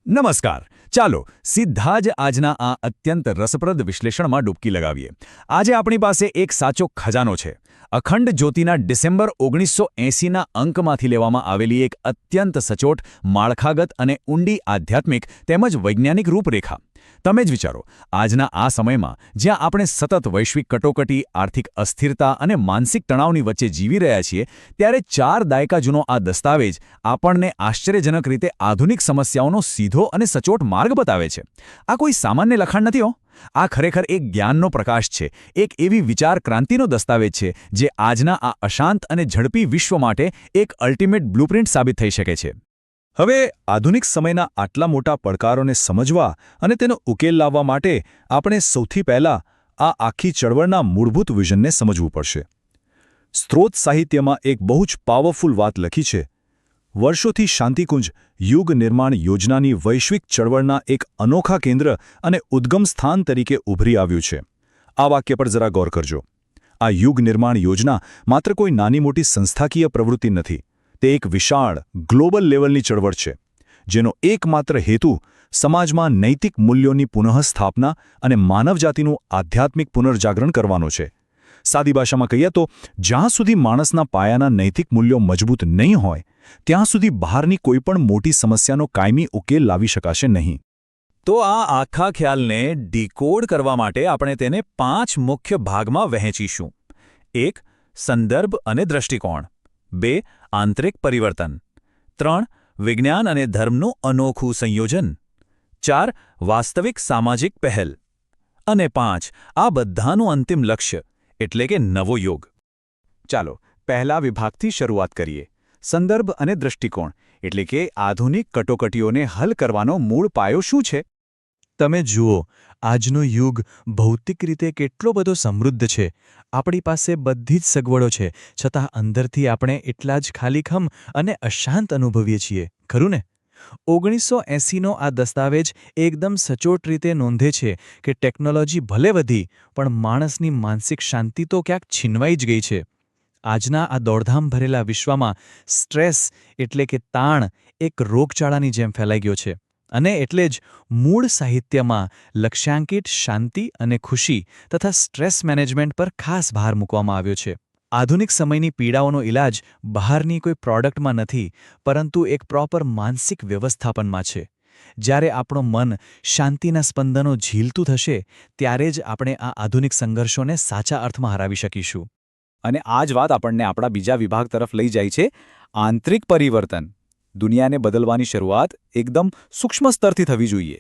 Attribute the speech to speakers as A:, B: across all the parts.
A: નમસ્કાર. ચાલો સીધા જ આજના આ અત્યંત રસપ્રદ વિશ્લેષણમાં ડૂબકી લગાવીએ. આજે આપણી પાસે એક સાચો ખજાનો છે. અખંડ જ્યોતિના ડિસેમ્બર 1980ના અંકમાંથી લેવામાં આવેલી એક અત્યંત સચોટ, માળખાગત અને ઊંડી આધ્યાત્મિક તેમજ વૈજ્ઞાનિક રૂપરેખા. તમે જ વિચારો, આજના આ સમયમાં જ્યાં આપણે સતત વૈશ્વિક કટોકટી, આર્થિક અસ્થિરતા અને માનસિક તણાવની વચ્ચે જીવી રહ્યા છીએ, ત્યારે 4 દાયકા જૂનો આ દસ્તાવેજ આપણને આશ્ચર્યજનક રીતે આધુનિક સમસ્યાઓનો સીધો અને સચોટ માર્ગ બતાવે છે. આ કોઈ સામાન્ય લખાણ નથી હો. આ ખરેખર એક જ્ઞાનનો પ્રકાશ છે, એક એવી વિચાર ક્રાંતિનો દસ્તાવેજ છે જે આજના આ અશાંત અને ઝડપી વિશ્વ માટે એક અલ્ટિમેટ બ્લુપ્રિન્ટ સાબિત થઈ શકે છે.
B: હવે આધુનિક સમયના આટલા મોટા પડકારોને સમજવા અને તેનો ઉકેલ લાવવા માટે આપણે સૌથી પહેલાં આ આખી ચળવળના મૂળભૂત વિઝનને સમજવું પડશે. સ્ત્રોત સાહિત્યમાં એક બહુ જ પાવરફુલ વાત લખી છે. વર્ષોથી શાંતિકુંજ યુગ નિર્માણ યોજનાની વૈશ્વિક ચળવળના એક અનોખા કેન્દ્ર અને ઉદ્ગમ સ્થાન તરીકે ઉભરી આવ્યું છે. આ વાક્ય પર જરા ગૌર કરજો. આ યુગ નિર્માણ યોજના માત્ર કોઈ નાની મોટી સંસ્થાકીય પ્રવૃત્તિ નથી. તે એક વિશાળ, ગ્લોબલ લેવલની ચળવળ છે, જેનો એકમાત્ર હેતુ સમાજમાં નૈતિક મૂલ્યોની પુનઃસ્થાપના અને માનવજાતિનું આધ્યાત્મિક પુનર્જાગરણ કરવાનો છે. સાદી ભાષામાં કહીએ તો, જ્યાં સુધી માણસના પાયાના નૈતિક મૂલ્યો મજબૂત નહીં હોય, ત્યાં સુધી બહારની કોઈપણ મોટી સમસ્યાનો કાયમી ઉકેલ લાવી શકાશે નહીં.
A: તો આ આખા ખ્યાલને ડીકોડ કરવા માટે આપણે તેને 5 મુખ્ય ભાગમાં વહેંચીશું. 1. સંદર્ભ અને દૃષ્ટિકોણ. 2. આંતરિક પરિવર્તન. 3. વિજ્ઞાન અને ધર્મનું અનોખું સંયોજન. 4. વાસ્તવિક સામાજિક પહેલ. અને 5. આ બધાનું અંતિમ લક્ષ્ય એટલે કે નવો યુગ. ચાલો પહેલા વિભાગથી શરૂઆત કરીએ. સંદર્ભ અને દૃષ્ટિકોણ એટલે કે આધુનિક કટોકટીઓને હલ કરવાનો મૂળ પાયો શું છે?
C: તમે જુઓ, આજનો યુગ ભૌતિક રીતે કેટલો બધો સમૃદ્ધ છે. આપણી પાસે બધી જ સગવડો છે, છતાં અંદરથી આપણે એટલા જ ખાલીખમ અને અશાંત અનુભવીએ છીએ, ખરું ને? 1980નો આ દસ્તાવેજ એકદમ સચોટ રીતે નોંધે છે કે ટેકનોલોજી ભલે વધી, પણ માણસની માનસિક શાંતિ તો ક્યાંક છીનવાઈ જ ગઈ છે. આજના આ દોડધામ ભરેલા વિશ્વમાં સ્ટ્રેસ એટલે કે તાણ એક રોગચાળાની જેમ ફેલાઈ ગયો છે. અને એટલે જ મૂળ સાહિત્યમાં લક્ષ્યાંકિત શાંતિ અને ખુશી તથા સ્ટ્રેસ મેનેજમેન્ટ પર ખાસ ભાર મૂકવામાં આવ્યો છે. આધુનિક સમયની પીડાઓનો ઇલાજ બહારની કોઈ પ્રોડક્ટમાં નથી, પરંતુ એક પ્રોપર માનસિક વ્યવસ્થાપનમાં છે. જ્યારે આપણું મન શાંતિના સ્પંદનો ઝીલતું થશે, ત્યારે જ આપણે આ આધુનિક સંઘર્ષોને સાચા અર્થમાં હરાવી શકીશું.
A: અને આ જ વાત આપણને આપણા બીજા વિભાગ તરફ લઈ જાય છે, આંતરિક પરિવર્તન. દુનિયાને બદલવાની શરૂઆત એકદમ સૂક્ષ્મ સ્તરથી થવી જોઈએ.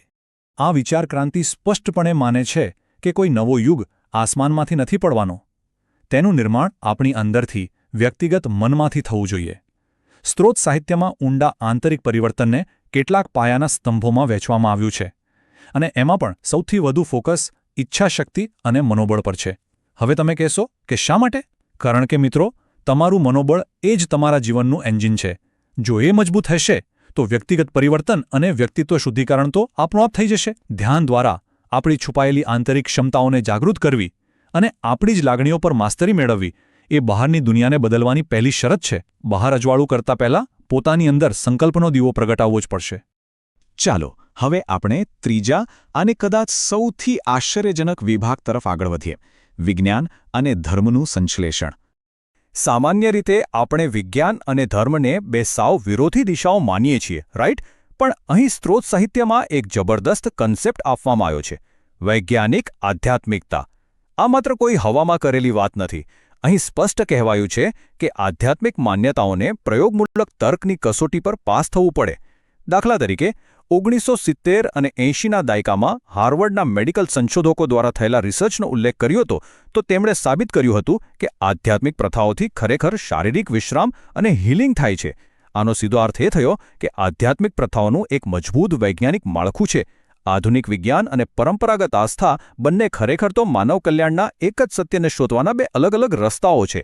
B: આ વિચાર ક્રાંતિ સ્પષ્ટપણે માને છે કે કોઈ નવો યુગ આસમાનમાંથી નથી પડવાનો. તેનું નિર્માણ આપણી અંદરથી, વ્યક્તિગત મનમાંથી થવું જોઈએ. સ્ત્રોત સાહિત્યમાં ઊંડા આંતરિક પરિવર્તનને કેટલાક પાયાના સ્તંભોમાં વહેંચવામાં આવ્યું છે, અને એમાં પણ સૌથી વધુ ફોકસ ઈચ્છાશક્તિ અને મનોબળ પર છે. હવે તમે કહેશો કે શા માટે? કારણ કે મિત્રો, તમારું મનોબળ એ જ તમારા જીવનનું એન્જિન છે. જો એ મજબૂત હશે તો વ્યક્તિગત પરિવર્તન અને વ્યક્તિત્વ શુદ્ધિકરણ તો આપોઆપ થઈ જશે. ધ્યાન દ્વારા આપણી છુપાયેલી આંતરિક ક્ષમતાઓને જાગૃત કરવી અને આપણી જ લાગણીઓ પર માસ્તરી મેળવવી એ બહારની દુનિયાને બદલવાની પહેલી શરત છે. બહાર અજવાળું કરતા પહેલાં પોતાની અંદર સંકલ્પનો દીવો પ્રગટાવવો જ પડશે.
A: ચાલો હવે આપણે ત્રીજા અને કદાચ સૌથી આશ્ચર્યજનક વિભાગ તરફ આગળ વધીએ. વિજ્ઞાન અને ધર્મનું સંશ્લેષણ. સામાન્ય રીતે આપણે વિજ્ઞાન અને ધર્મને બે સાવ વિરોધી દિશાઓ માનીએ છીએ, રાઈટ? પણ અહીં સ્ત્રોત સાહિત્યમાં એક જબરદસ્ત કન્સેપ્ટ આપવામાં આવ્યો છે, વૈજ્ઞાનિક આધ્યાત્મિકતા. આ માત્ર કોઈ હવામાં કરેલી વાત નથી. અહીં સ્પષ્ટ કહેવાયું છે કે આધ્યાત્મિક માન્યતાઓને પ્રયોગમૂલક તર્કની કસોટી પર પાસ થવું પડે. દાખલા તરીકે 1970 અને 80ના દાયકામાં હાર્વર્ડના મેડિકલ સંશોધકો દ્વારા થયેલા રિસર્ચનો ઉલ્લેખ કર્યો હતો, તો તેમણે સાબિત કર્યું હતું કે આધ્યાત્મિક પ્રથાઓથી ખરેખર શારીરિક વિશ્રામ અને હીલિંગ થાય છે. આનો સીધો અર્થ એ થયો કે આધ્યાત્મિક પ્રથાઓનું એક મજબૂત વૈજ્ઞાનિક માળખું છે. આધુનિક વિજ્ઞાન અને પરંપરાગત આસ્થા બંને ખરેખર તો માનવ કલ્યાણના એક જ સત્યને શોધવાના બે અલગ અલગ રસ્તાઓ છે.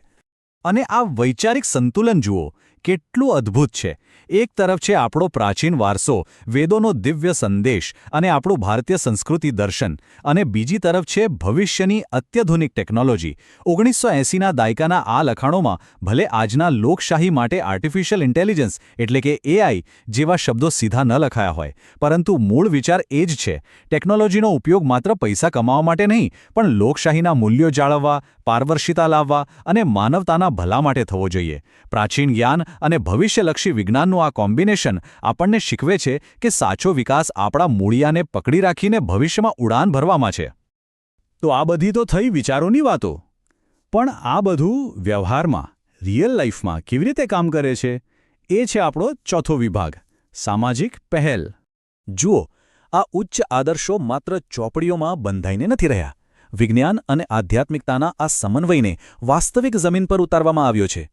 A: અને આ વૈચારિક સંતુલન જુઓ.
B: કેટલું અદ્ભુત છે! એક તરફ છે આપણો પ્રાચીન વારસો, વેદોનો દિવ્ય સંદેશ અને આપણું ભારતીય સંસ્કૃતિ દર્શન, અને બીજી તરફ છે ભવિષ્યની અત્યાધુનિક ટેકનોલોજી. 1980ના દાયકાના આ લખાણોમાં ભલે આજના લોકશાહી માટે આર્ટિફિશિયલ ઇન્ટેલિજન્સ એટલે કે AI જેવા શબ્દો સીધા ન લખાયા હોય, પરંતુ મૂળ વિચાર એ જ છે. ટેકનોલોજીનો ઉપયોગ માત્ર પૈસા કમાવા માટે નહીં, પણ લોકશાહીના મૂલ્યો જાળવવા, પારદર્શિતા લાવવા અને માનવતાના ભલા માટે થવો જોઈએ. પ્રાચીન જ્ઞાન અને ભવિષ્યલક્ષી વિજ્ઞાનનું આ કોમ્બિનેશન આપણને શીખવે છે કે સાચો વિકાસ આપણા મૂળિયાને પકડી રાખીને ભવિષ્યમાં ઉડાન ભરવામાં છે. તો આ બધી તો થઈ વિચારોની વાતો, પણ આ બધું વ્યવહારમાં, રિયલ લાઈફમાં કેવી રીતે કામ કરે છે? એ છે આપણો ચોથો વિભાગ, સામાજિક પહેલ. જુઓ, આ ઉચ્ચ આદર્શો માત્ર ચોપડીઓમાં બંધાઈને નથી રહ્યા. વિજ્ઞાન અને આધ્યાત્મિકતાના આ સમન્વયને વાસ્તવિક જમીન પર ઉતારવામાં આવ્યો છે.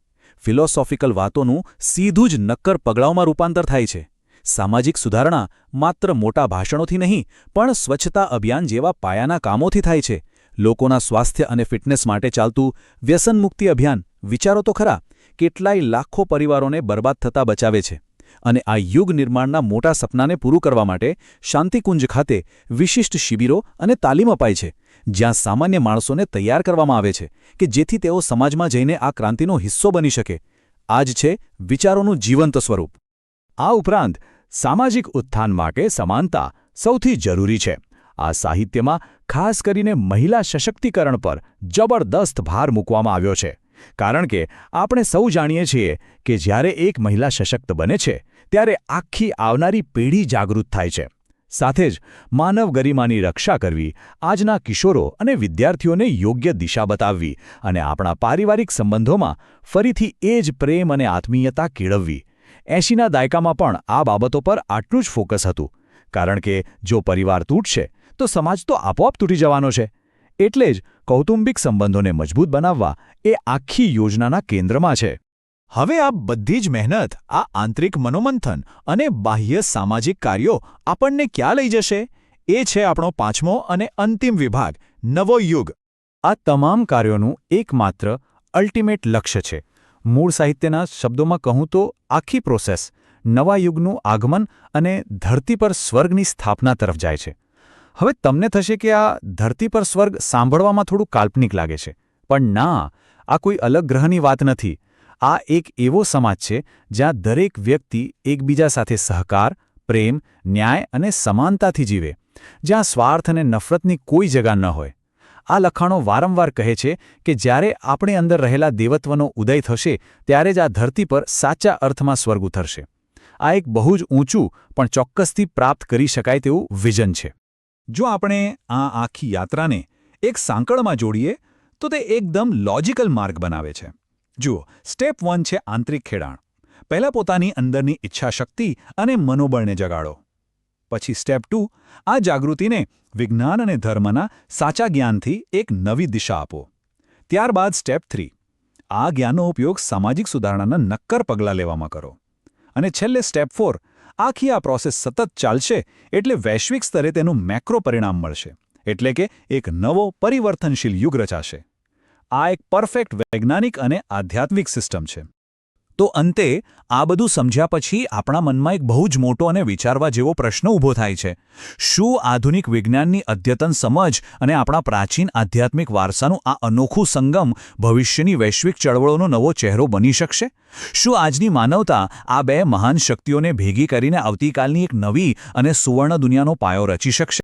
B: ફિલોસોફિકલ વાતોનું સીધું જ નક્કર પગલાઓમાં રૂપાંતર થાય છે. સામાજિક સુધારણા માત્ર મોટા ભાષણોથી નહીં, પણ સ્વચ્છતા અભિયાન જેવા પાયાના કામોથી થાય છે. લોકોના સ્વાસ્થ્ય અને ફિટનેસ માટે ચાલતું વ્યસન મુક્તિ અભિયાન, વિચારો તો ખરા, કેટલાય લાખો પરિવારોને બરબાદ થતા બચાવે છે. અને આ યુગ નિર્માણના મોટા સપનાને પૂરું કરવા માટે શાંતિકુંજ ખાતે વિશિષ્ટ શિબિરો અને તાલીમ અપાય છે, જ્યાં સામાન્ય માણસોને તૈયાર કરવામાં આવે છે કે જેથી તેઓ સમાજમાં જઈને આ ક્રાંતિનો હિસ્સો બની શકે. આ જ છે વિચારોનું જીવંત સ્વરૂપ. આ ઉપરાંત સામાજિક ઉત્થાન માટે સમાનતા સૌથી જરૂરી છે. આ સાહિત્યમાં ખાસ કરીને મહિલા સશક્તિકરણ પર જબરદસ્ત ભાર મૂકવામાં આવ્યો છે. કારણ કે આપણે સૌ જાણીએ છીએ કે જ્યારે એક મહિલા સશક્ત બને છે, ત્યારે આખી આવનારી પેઢી જાગૃત થાય છે. સાથે જ માનવ ગરિમાની રક્ષા કરવી, આજના કિશોરો અને વિદ્યાર્થીઓને યોગ્ય દિશા બતાવવી અને આપણા પારિવારિક સંબંધોમાં ફરીથી એ જ પ્રેમ અને આત્મીયતા કેળવવી. 80ના દાયકામાં પણ આ બાબતો પર આટલું જ ફોકસ હતું, કારણ કે જો પરિવાર તૂટશે તો સમાજ તો આપોઆપ તૂટી જવાનો છે. એટલે જ કૌટુંબિક સંબંધોને મજબૂત બનાવવા એ આખી યોજનાના કેન્દ્રમાં છે. હવે આ બધી જ મહેનત, આ આંતરિક મનોમંથન અને બાહ્ય સામાજિક કાર્યો આપણને ક્યાં લઈ જશે? એ છે આપણો પાંચમો અને અંતિમ વિભાગ, નવો યુગ. આ તમામ કાર્યોનું એકમાત્ર અલ્ટિમેટ લક્ષ્ય છે. મૂળ સાહિત્યના શબ્દોમાં કહું તો આખી પ્રોસેસ નવા યુગનું આગમન અને ધરતી પર સ્વર્ગની સ્થાપના તરફ જાય છે. હવે તમને થશે કે આ ધરતી પર સ્વર્ગ સાંભળવામાં થોડું કાલ્પનિક લાગે છે, પણ ના, આ કોઈ અલગ ગ્રહની વાત નથી. આ એક એવો સમાજ છે જ્યાં દરેક વ્યક્તિ એકબીજા સાથે સહકાર, પ્રેમ, ન્યાય અને સમાનતાથી જીવે, જ્યાં સ્વાર્થ અને નફરતની કોઈ જગા ન હોય. આ લખાણો વારંવાર કહે છે કે જ્યારે આપણે અંદર રહેલા દેવત્વનો ઉદય થશે, ત્યારે જ આ ધરતી પર સાચા અર્થમાં સ્વર્ગ ઉતરશે. આ એક બહુ જ ઊંચું પણ ચોક્કસથી પ્રાપ્ત કરી શકાય તેવું વિઝન છે. જો આપણે આ આખી યાત્રાને એક સાંકળમાં જોડીએ તો તે એકદમ લોજિકલ માર્ગ બનાવે છે. જુઓ, સ્ટેપ 1 છે આંતરિક ખેડાણ. પહેલાં પોતાની અંદરની ઈચ્છાશક્તિ અને મનોબળને જગાડો. પછી સ્ટેપ 2, આ જાગૃતિને વિજ્ઞાન અને ધર્મના સાચા જ્ઞાનથી એક નવી દિશા આપો. ત્યારબાદ સ્ટેપ 3, આ જ્ઞાનનો ઉપયોગ સામાજિક સુધારણાના નક્કર પગલાં લેવામાં કરો. અને છેલ્લે સ્ટેપ 4, આખી આ પ્રોસેસ સતત ચાલશે એટલે વૈશ્વિક સ્તરે તેનું મેક્રો પરિણામ મળશે, એટલે કે એક નવો પરિવર્તનશીલ યુગ રચાશે. આ એક પરફેક્ટ વૈજ્ઞાનિક અને આધ્યાત્મિક સિસ્ટમ છે. તો અંતે આ બધું સમજ્યા પછી આપણા મનમાં એક બહુ જ મોટો અને વિચારવા જેવો પ્રશ્ન ઊભો થાય છે. શું આધુનિક વિજ્ઞાનની અદ્યતન સમજ અને આપણા પ્રાચીન આધ્યાત્મિક વારસાનું આ અનોખું સંગમ ભવિષ્યની વૈશ્વિક ચળવળોનો નવો ચહેરો બની શકશે? શું આજની માનવતા આ બે મહાન શક્તિઓને ભેગી કરીને આવતીકાલની એક નવી અને સુવર્ણ દુનિયાનો પાયો રચી શકશે?